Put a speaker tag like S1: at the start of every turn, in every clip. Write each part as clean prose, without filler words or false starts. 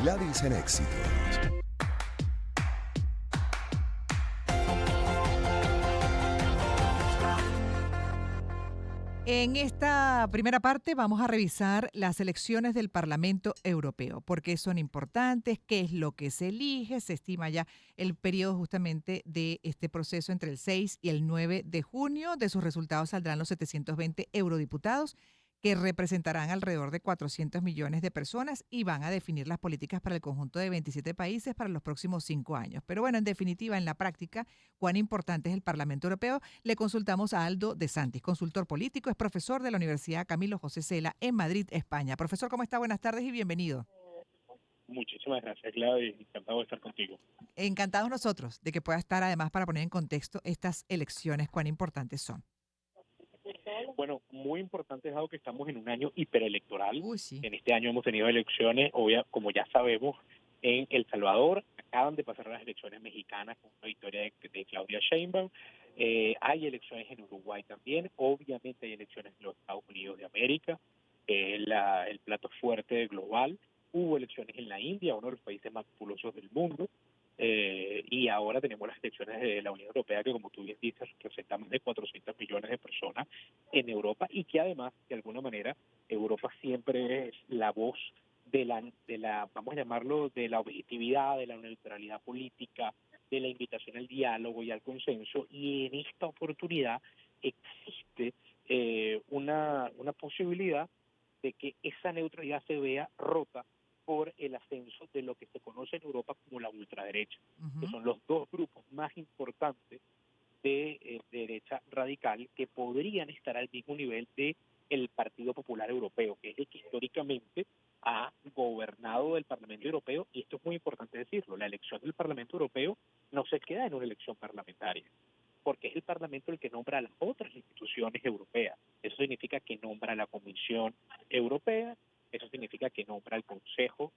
S1: Gladys en Éxitos.
S2: En esta primera parte vamos a revisar las elecciones del Parlamento Europeo, por qué son importantes, qué es lo que se elige, se estima ya el periodo justamente de este proceso entre el 6 y el 9 de junio. De sus resultados saldrán los 720 eurodiputados que representarán alrededor de 400 millones de personas y van a definir las políticas para el conjunto de 27 países para los próximos 5 años. Pero bueno, en definitiva, en la práctica, cuán importante es el Parlamento Europeo, le consultamos a Aldo De Santis, consultor político, es profesor de la Universidad Camilo José Cela en Madrid, España. Profesor, ¿cómo está? Buenas tardes y bienvenido.
S3: Muchísimas gracias, Gladys. Encantado de estar contigo.
S2: Encantados nosotros de que pueda estar además para poner en contexto estas elecciones, cuán importantes son.
S3: Bueno, muy importante dado que estamos en un año hiperelectoral.
S2: Uy, sí.
S3: En este año hemos tenido elecciones, como ya sabemos, en El Salvador. Acaban de pasar las elecciones mexicanas con una victoria de Claudia Sheinbaum. Hay elecciones en Uruguay también. Obviamente hay elecciones en los Estados Unidos de América, el plato fuerte global. Hubo elecciones en la India, uno de los países más populosos del mundo. Y ahora tenemos las elecciones de la Unión Europea, que como tú bien dices, representa más de 400 millones de personas en Europa y que además, de alguna manera, Europa siempre es la voz vamos a llamarlo, de la objetividad, de la neutralidad política, de la invitación al diálogo y al consenso. Y en esta oportunidad existe una posibilidad de que esa neutralidad se vea rota por el ascenso de lo que se conoce en Europa como la ultraderecha, que
S2: Ujú.
S3: son los dos grupos más importantes de derecha radical que podrían estar al mismo nivel de el Partido Popular Europeo, que es el que históricamente ha gobernado el Parlamento Europeo, y esto es muy importante decirlo, la elección del Parlamento Europeo no se queda en una elección parlamentaria, porque es el Parlamento el que nombra a las otras instituciones europeas. Eso significa que nombra a la Comisión Europea, eso significa que nombra al Consejo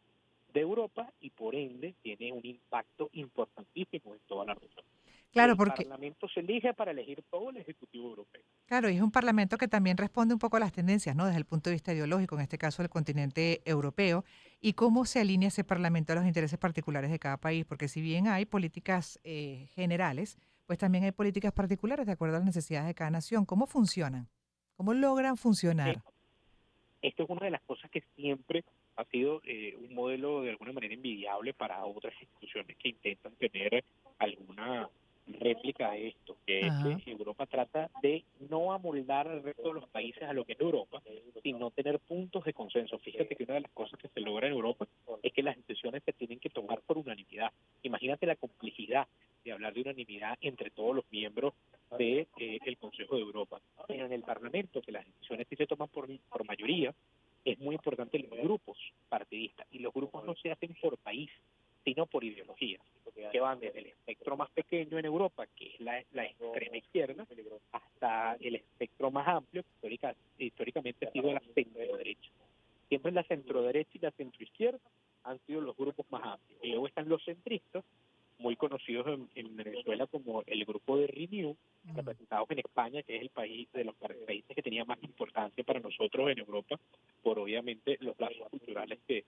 S3: de Europa y por ende tiene un impacto importantísimo en toda la región.
S2: Claro,
S3: El
S2: porque
S3: Parlamento se elige para elegir todo el Ejecutivo Europeo.
S2: claro, y es un parlamento que también responde un poco a las tendencias, ¿no? Desde el punto de vista ideológico, en este caso del continente europeo, y cómo se alinea ese parlamento a los intereses particulares de cada país, porque si bien hay políticas generales, pues también hay políticas particulares de acuerdo a las necesidades de cada nación. ¿Cómo funcionan? ¿Cómo logran
S3: Eh,
S2: funcionar?
S3: Esto es una de las cosas que siempre ha sido un modelo de alguna manera envidiable para otras instituciones que intentan tener alguna réplica de esto, que es
S2: Ajá.
S3: que Europa trata de no amoldar al resto de los países a lo que es Europa, sino tener puntos de consenso. Fíjate que una de las cosas que se logra en Europa es que las decisiones se tienen que tomar por unanimidad. Imagínate la complejidad de hablar de unanimidad entre todos los miembros de el Consejo de Europa. Pero en el Parlamento, que las decisiones sí se toman por mayoría, es muy importante los grupos partidistas. Y los grupos no se hacen por país, sino por ideologías, que van desde el espectro más pequeño en Europa, que es la extrema izquierda, hasta el espectro más amplio, que históricamente ha sido la centro-derecha. Siempre la centro-derecha y la centro-izquierda han sido los grupos más amplios. Y luego están los centristas, muy conocidos en Venezuela como el grupo de Renew,
S2: Mm.
S3: representados en España, que es el país de los países que tenía más importancia para nosotros en Europa, por obviamente los lazos culturales que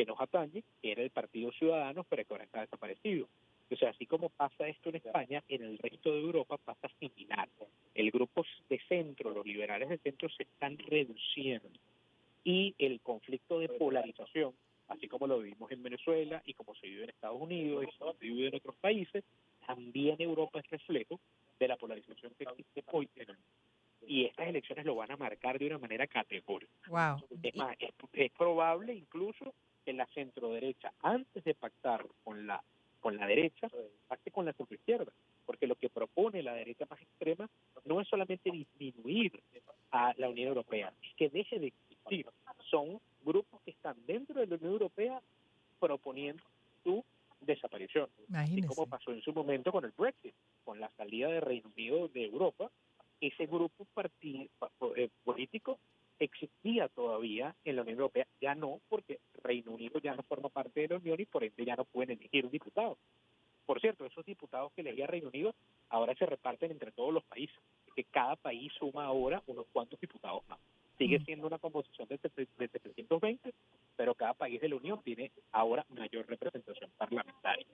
S3: nos atañen, que era el Partido Ciudadanos, pero que ahora está desaparecido. O sea, así como pasa esto en España, en el resto de Europa pasa similar. El grupo de centro, los liberales de centro se están reduciendo y el conflicto de polarización, así como lo vivimos en Venezuela y como se vive en Estados Unidos y como se vive en otros países, también Europa es reflejo de la polarización que existe hoy en el mundo. Y estas elecciones lo van a marcar de una manera categórica.
S2: Wow.
S3: Es más, es probable incluso que la centroderecha, antes de pactar con la derecha, pacte con la centroizquierda, porque lo que propone la derecha más extrema no es solamente disminuir a la Unión Europea, es que deje de existir. Son grupos que están dentro de la Unión Europea proponiendo su desaparición, así como
S2: Imagínese.
S3: pasó en su momento con el Brexit, con la salida de Reino Unido de Europa. Ese grupo político existía todavía en la Unión Europea, ya no, porque Reino Unido ya no forma parte de la Unión y por ende ya no pueden elegir un diputado. Por cierto, esos diputados que elegía Reino Unido ahora se reparten entre todos los países, que cada país suma ahora unos cuantos diputados más. Sigue
S2: Mm.
S3: siendo una composición de 720, pero cada país de la Unión tiene ahora mayor representación parlamentaria.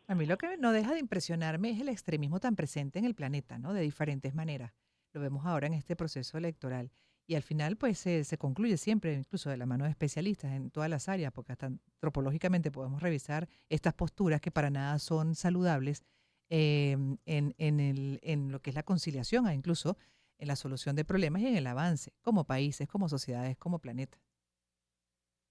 S2: A mí lo que no deja de impresionarme es el extremismo tan presente en el planeta, ¿no? De diferentes maneras. Lo vemos ahora en este proceso electoral. Y al final, pues se concluye siempre, incluso de la mano de especialistas en todas las áreas, porque hasta antropológicamente podemos revisar estas posturas que para nada son saludables en lo que es la conciliación, incluso en la solución de problemas y en el avance, como países, como sociedades, como planeta.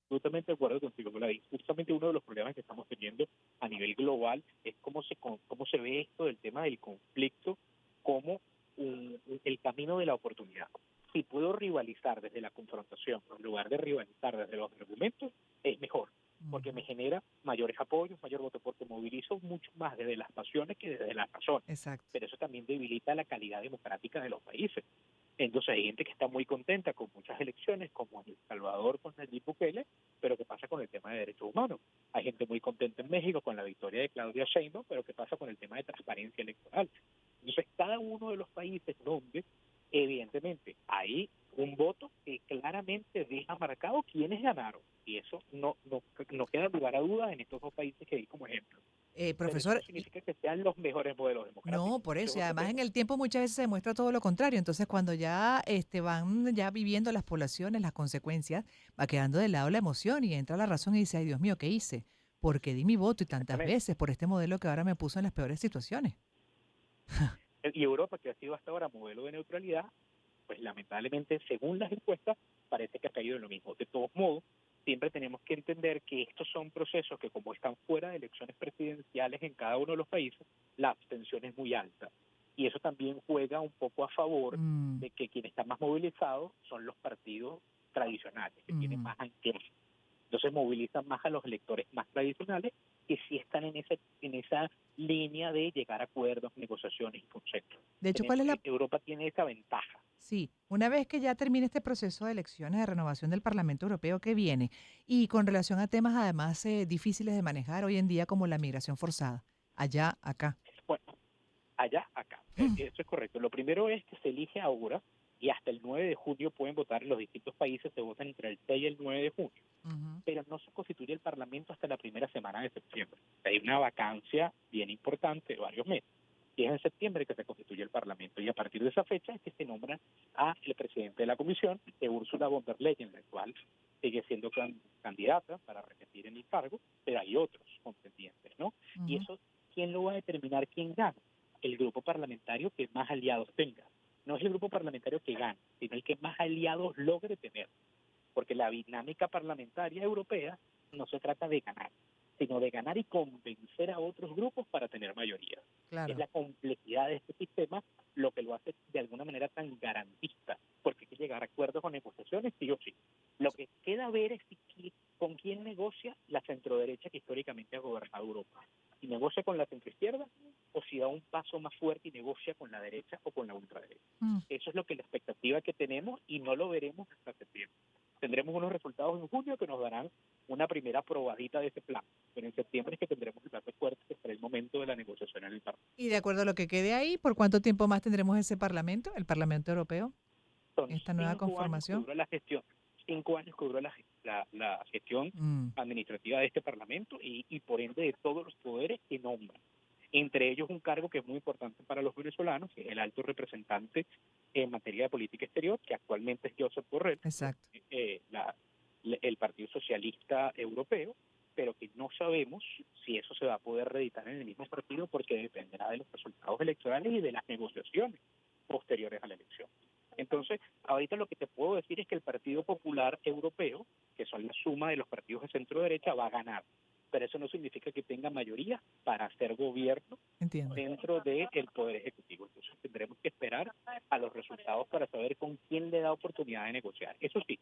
S3: Totalmente de acuerdo contigo, Gladys. Justamente uno de los problemas que estamos teniendo a nivel global es cómo se ve esto del tema del conflicto como el camino de la oportunidad. Si puedo rivalizar desde la confrontación en lugar de rivalizar desde los argumentos, es mejor, porque me
S2: Ujú.
S3: genera mayores apoyos, mayor voto, porque movilizo mucho más desde las pasiones que desde las razones.
S2: Exacto.
S3: Pero eso también debilita la calidad democrática de los países. Entonces hay gente que está muy contenta con muchas elecciones, como en El Salvador con Nayib Bukele, pero ¿qué pasa con el tema de derechos humanos? Hay gente muy contenta en México con la victoria de Claudia Sheinbaum, pero ¿qué pasa con el tema de transparencia electoral? Entonces, cada uno de los países donde, evidentemente, hay un voto que claramente deja marcado quiénes ganaron. Y eso no queda lugar a dudas en estos dos países que di como ejemplo. Pero eso no
S2: Profesor,
S3: significa que sean los mejores modelos
S2: no,
S3: democráticos.
S2: por
S3: Eso es
S2: eso, y
S3: otro
S2: además en
S3: tema.
S2: el tiempo muchas veces se demuestra todo lo contrario. Entonces, cuando ya van ya viviendo las poblaciones, las consecuencias, va quedando de lado la emoción y entra la razón y dice, ay Dios mío, ¿qué hice? Porque di mi voto y tantas
S3: Exactamente.
S2: veces por este modelo que ahora me puso en las peores situaciones.
S3: Y Europa, que ha sido hasta ahora modelo de neutralidad, pues lamentablemente, según las encuestas, parece que ha caído en lo mismo. De todos modos, siempre tenemos que entender que estos son procesos que, como están fuera de elecciones presidenciales en cada uno de los países, la abstención es muy alta. Y eso también juega un poco a favor
S2: Mm,
S3: de que quienes están más movilizados son los partidos tradicionales, que tienen
S2: mm.
S3: más anclaje. Entonces movilizan más a los electores más tradicionales que sí están en esa línea de llegar a acuerdos, negociaciones y consensos.
S2: De hecho, ¿cuál es la...
S3: Europa tiene esa ventaja.
S2: Sí, una vez que ya termine este proceso de elecciones de renovación del Parlamento Europeo que viene, y con relación a temas además difíciles de manejar hoy en día como la migración forzada, allá, acá.
S3: Bueno, allá, acá. Eso es correcto. Lo primero es que se elige ahora y hasta el 9 de junio pueden votar en los distintos países, se votan entre el 6 y el 9 de junio,
S2: Ujú.
S3: pero no se constituye el Parlamento hasta la primera semana de septiembre. Hay una vacancia bien importante de varios meses. Y es en septiembre que se constituye el Parlamento y a partir de esa fecha es que se nombra a el presidente de la Comisión, Ursula von der Leyen, la cual sigue siendo candidata para repetir en el cargo, pero hay otros contendientes, ¿no? Y
S2: Ujú.
S3: eso, ¿quién lo va a determinar quién gana? El grupo parlamentario que más aliados tenga. No es el grupo parlamentario que gane, sino el que más aliados logre tener, porque la dinámica parlamentaria europea no se trata de ganar, sino de ganar y convencer a otros grupos para tener mayoría. Es
S2: Claro.
S3: la complejidad de este sistema lo que lo hace de alguna manera tan garantista, porque hay que llegar a acuerdos o negociaciones sí o sí. Lo que queda ver es con quién negocia la centroderecha que históricamente ha gobernado Europa. Si negocia con la centroizquierda o si da un paso más fuerte y negocia con la derecha o con la ultraderecha.
S2: Mm.
S3: Eso es lo que la expectativa que tenemos y no lo veremos hasta septiembre. Tendremos unos resultados en junio que nos darán una primera probadita de ese plan, pero en septiembre es que tendremos el plato fuerte, que será el momento de la negociación en el Parlamento.
S2: Y de acuerdo a lo que quede ahí, ¿por cuánto tiempo más tendremos ese Parlamento, el Parlamento Europeo,
S3: Son
S2: esta nueva
S3: 5 años que
S2: conformación?
S3: dura la gestión, 5 años que dura la gestión
S2: Mm,
S3: administrativa de este Parlamento y por ende de todos los poderes que nombran. Entre ellos un cargo que es muy importante para los venezolanos, que es el alto representante en materia de política exterior, que actualmente es Josep Borrell,
S2: exacto.
S3: el Partido Socialista Europeo, pero que no sabemos si eso se va a poder reeditar en el mismo partido porque dependerá de los resultados electorales y de las negociaciones posteriores a la elección. Entonces, ahorita lo que te puedo decir es que el Partido Popular Europeo, que son la suma de los partidos de centro derecha, va a ganar, pero eso no significa que tenga mayoría para hacer gobierno
S2: Entiendo.
S3: dentro del Poder Ejecutivo. Entonces tendremos que esperar a los resultados para saber con quién le da oportunidad de negociar. Eso sí,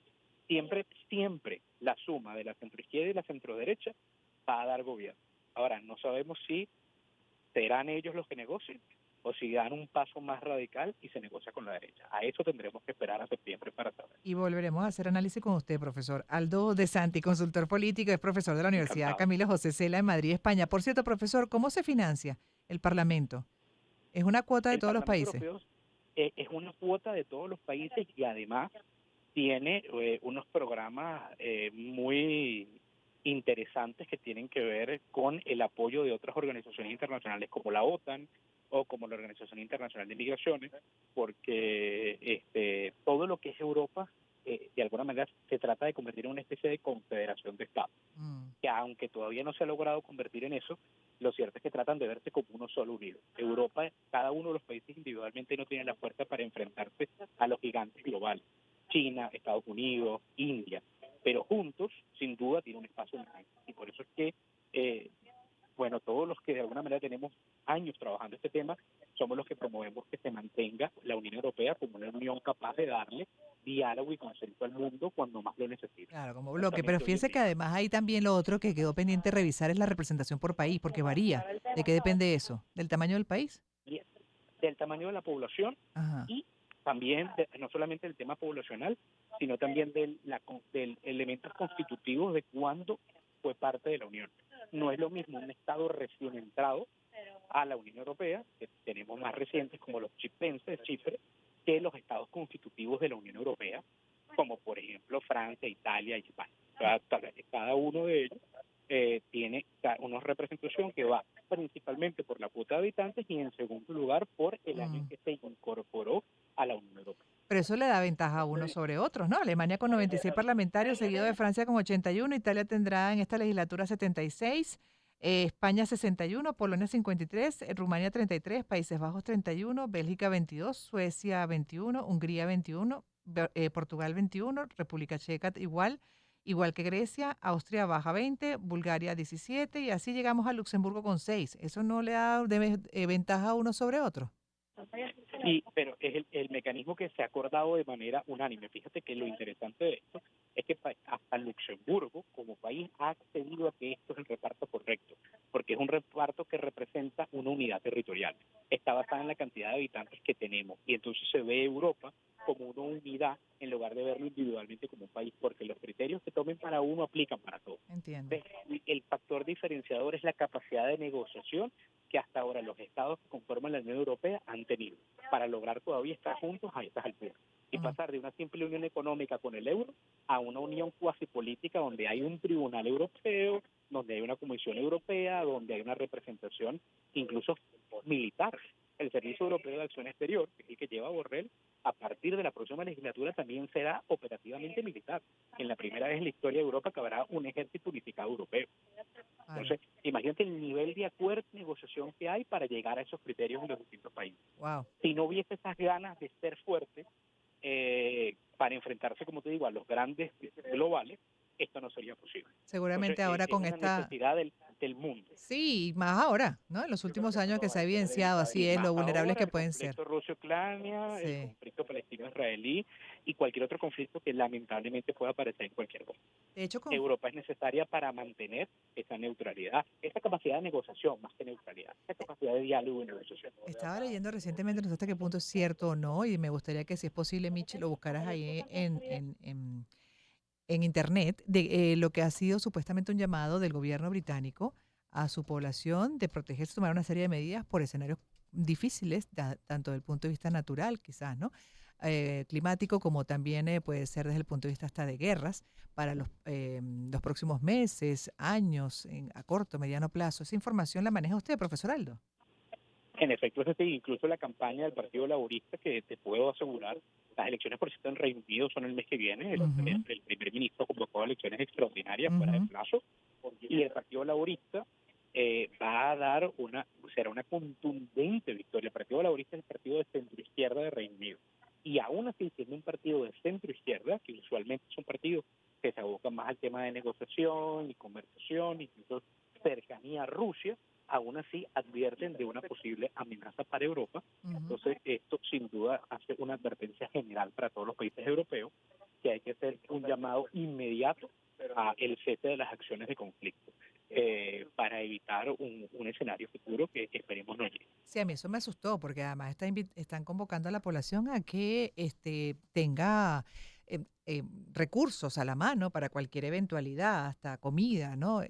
S3: siempre la suma de la centroizquierda y la centroderecha va a dar gobierno. Ahora, no sabemos si serán ellos los que negocien o si dan un paso más radical y se negocia con la derecha. A eso tendremos que esperar a septiembre para saber.
S2: Y volveremos a hacer análisis con usted, profesor. Aldo De Santi, consultor político, es profesor de la Universidad
S3: Encantado.
S2: Camilo José Cela en Madrid, España. Por cierto, profesor, ¿cómo se financia el Parlamento? ¿Es una cuota de
S3: El
S2: todos los
S3: Parlamento
S2: países?
S3: Europeo es una cuota de todos los países y además tiene unos programas muy interesantes que tienen que ver con el apoyo de otras organizaciones internacionales como la OTAN o como la Organización Internacional de Migraciones, porque todo lo que es Europa, de alguna manera, se trata de convertir en una especie de confederación de Estados,
S2: Mm,
S3: que aunque todavía no se ha logrado convertir en eso, lo cierto es que tratan de verse como uno solo unido. Europa, cada uno de los países individualmente no tiene la fuerza para enfrentarse a los gigantes globales, China, Estados Unidos, India, pero juntos, sin duda, tiene un espacio más grande. Y por eso es que, bueno, todos los que de alguna manera tenemos años trabajando este tema, somos los que promovemos que se mantenga la Unión Europea como una unión capaz de darle diálogo y consenso al mundo cuando más lo necesita,
S2: claro, como bloque. Pero
S3: justamente hoy en
S2: fíjese que
S3: día.
S2: además hay también lo otro que quedó pendiente de revisar es la representación por país, porque varía. ¿De qué depende eso? ¿Del tamaño del país?
S3: Y del tamaño de la población
S2: Ajá.
S3: y también no solamente del tema poblacional, sino también del elementos constitutivos de cuándo fue parte de la Unión. No es lo mismo un Estado recién entrado a la Unión Europea, que tenemos más recientes como los chipenses, Chipre, que los estados constitutivos de la Unión Europea, como por ejemplo Francia, Italia y España. Cada uno de ellos tiene una representación que va principalmente por la cuota de habitantes y en segundo lugar por el año en
S2: Mm.
S3: que se incorporó a la Unión Europea.
S2: Pero eso le da ventaja a unos sobre otros, ¿no? Alemania con 96 parlamentarios, seguido de Francia con 81, Italia tendrá en esta legislatura 76, España 61, Polonia 53, Rumania 33, Países Bajos 31, Bélgica 22, Suecia 21, Hungría 21, Portugal 21, República Checa igual que Grecia, Austria baja 20, Bulgaria 17 y así llegamos a Luxemburgo con 6. ¿Eso no le da ventaja a uno sobre otro?
S3: Sí, pero es el mecanismo que se ha acordado de manera unánime. Fíjate que lo interesante de esto es que hasta Luxemburgo, como país, ha accedido a que esto es el reparto correcto, porque es un reparto que representa una unidad territorial. Está basada en la cantidad de habitantes que tenemos, y entonces se ve Europa como una unidad en lugar de verlo individualmente como un país, porque los criterios que tomen para uno aplican para todos.
S2: Entiendo.
S3: ¿Ves? El factor diferenciador es la capacidad de negociación que hasta ahora los estados que conforman la Unión Europea han tenido para lograr todavía estar juntos a estas alturas y
S2: Mm.
S3: pasar de una simple unión económica con el euro a una unión cuasi política donde hay un tribunal europeo, donde hay una comisión europea, donde hay una representación incluso militar. El Servicio Europeo de Acción Exterior, que es el que lleva a Borrell, a partir de la próxima legislatura también será operativamente militar. En la primera vez en la historia de Europa que habrá un ejército unificado europeo.
S2: Claro.
S3: Entonces, imagínate el nivel de acuerdo y negociación que hay para llegar a esos criterios en los distintos países.
S2: Wow.
S3: Si no hubiese esas ganas de ser fuerte para enfrentarse, como te digo, a los grandes globales, esto no sería posible. Entonces,
S2: Seguramente ahora
S3: es
S2: con
S3: una
S2: esta,
S3: necesidad del mundo.
S2: sí, más ahora, ¿no? En los últimos años que se ha evidenciado, así
S3: Y
S2: es,
S3: más
S2: lo vulnerables
S3: ahora
S2: que
S3: el
S2: pueden ser.
S3: conflicto Rusia-Ucrania, el
S2: Sí.
S3: conflicto palestino-israelí y cualquier otro conflicto que lamentablemente pueda aparecer en cualquier momento.
S2: De hecho,
S3: Europa es necesaria para mantener esa neutralidad, esa capacidad de negociación más que neutralidad, esa capacidad de diálogo y negociación.
S2: estaba leyendo recientemente, no sé hasta qué punto es cierto o no, y me gustaría que si es posible, Michi, lo buscaras ahí en internet, de lo que ha sido supuestamente un llamado del gobierno británico a su población de protegerse, tomar una serie de medidas por escenarios difíciles, tanto desde el punto de vista natural, quizás, ¿no? Climático, como también puede ser desde el punto de vista hasta de guerras para los próximos meses, años, a corto, mediano plazo. Esa información la maneja usted, profesor Aldo.
S3: En efecto, es así, incluso la campaña del Partido Laborista, que te puedo asegurar, las elecciones, por cierto, en Reino Unido son el mes que viene,
S2: Ujú,
S3: el primer ministro convocó elecciones extraordinarias fuera de
S2: ujú.
S3: plazo, y el Partido Laborista va a dar será una contundente victoria. El Partido Laborista es el partido de centro-izquierda de Reino Unido, y aún así, siendo un partido de centro-izquierda, que usualmente son partidos que se abocan más al tema de negociación y conversación, incluso cercanía a Rusia, aún así advierten de una posible amenaza para Europa.
S2: Ujú.
S3: Entonces, esto sin duda hace una advertencia general para todos los países europeos que hay que hacer un llamado inmediato a el cese de las acciones de conflicto para evitar un escenario futuro que esperemos no llegue.
S2: Sí, a mí eso me asustó porque además están convocando a la población a que tenga recursos a la mano para cualquier eventualidad, hasta comida, ¿no?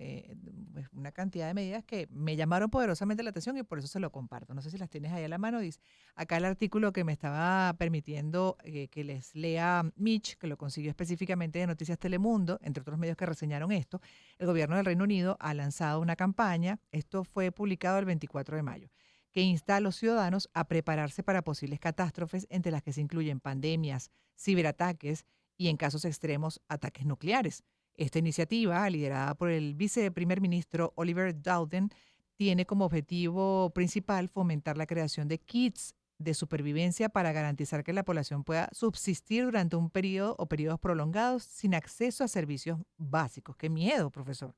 S2: Pues, una cantidad de medidas que me llamaron poderosamente la atención y por eso se lo comparto. No sé si las tienes ahí a la mano. Dice acá el artículo que me estaba permitiendo que les lea Mitch, que lo consiguió específicamente de Noticias Telemundo, entre otros medios que reseñaron esto. El gobierno del Reino Unido ha lanzado una campaña, esto fue publicado el 24 de mayo, que insta a los ciudadanos a prepararse para posibles catástrofes, entre las que se incluyen pandemias, ciberataques y, en casos extremos, ataques nucleares. Esta iniciativa, liderada por el viceprimer ministro Oliver Dowden, tiene como objetivo principal fomentar la creación de kits de supervivencia para garantizar que la población pueda subsistir durante un periodo o periodos prolongados sin acceso a servicios básicos. ¡Qué miedo, profesor!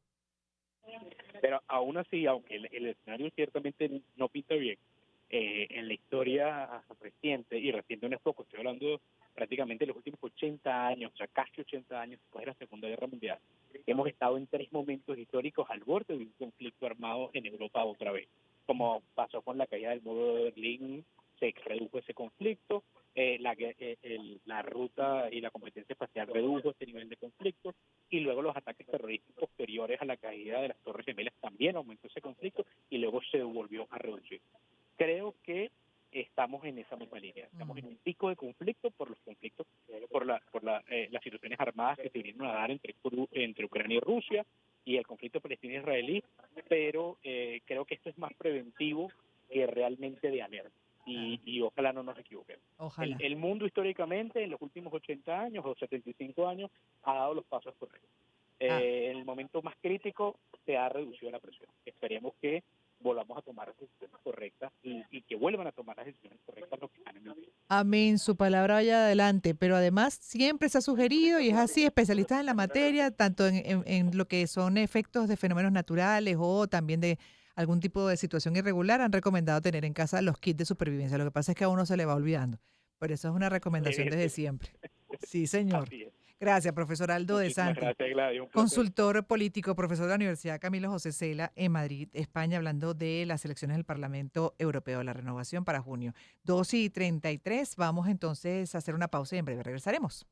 S3: Pero aún así, aunque el escenario ciertamente no pinta bien, en la historia reciente, y reciente no es poco, estoy hablando prácticamente de los últimos 80 años, o sea, casi 80 años después de la Segunda Guerra Mundial, hemos estado en 3 momentos históricos al borde de un conflicto armado en Europa otra vez. Como pasó con la caída del muro de Berlín, se redujo ese conflicto, la ruta y la competencia espacial redujo ese nivel de conflicto, y luego los ataques terroristas posteriores a la caída de las Torres Gemelas también aumentó ese conflicto y luego se volvió a reducir. Creo que estamos en esa misma línea, estamos en un pico de conflicto por los conflictos, las situaciones armadas que se vinieron a dar entre Ucrania y Rusia y el conflicto palestino-israelí, pero creo que esto es más preventivo que realmente de alerta. Y ojalá no nos equivoquemos.
S2: Ojalá.
S3: El mundo históricamente en los últimos 80 años o 75 años ha dado los pasos correctos. En el momento más crítico se ha reducido la presión. Esperemos que volvamos a tomar las decisiones correctas y que vuelvan a tomar las decisiones correctas los que están en el medio.
S2: Amén, su palabra vaya adelante, pero además siempre se ha sugerido, y es así, especialistas en la materia, tanto en lo que son efectos de fenómenos naturales o también de algún tipo de situación irregular, han recomendado tener en casa los kits de supervivencia. Lo que pasa es que a uno se le va olvidando, pero eso es una recomendación desde siempre. Sí, señor.
S3: Así es.
S2: Gracias, profesor Aldo de
S3: Muchísimas
S2: Santi,
S3: gracias, Gladys. Un placer.
S2: consultor político, profesor de la Universidad Camilo José Cela en Madrid, España, hablando de las elecciones del Parlamento Europeo, la renovación para junio. 2:33, vamos entonces a hacer una pausa y en breve regresaremos.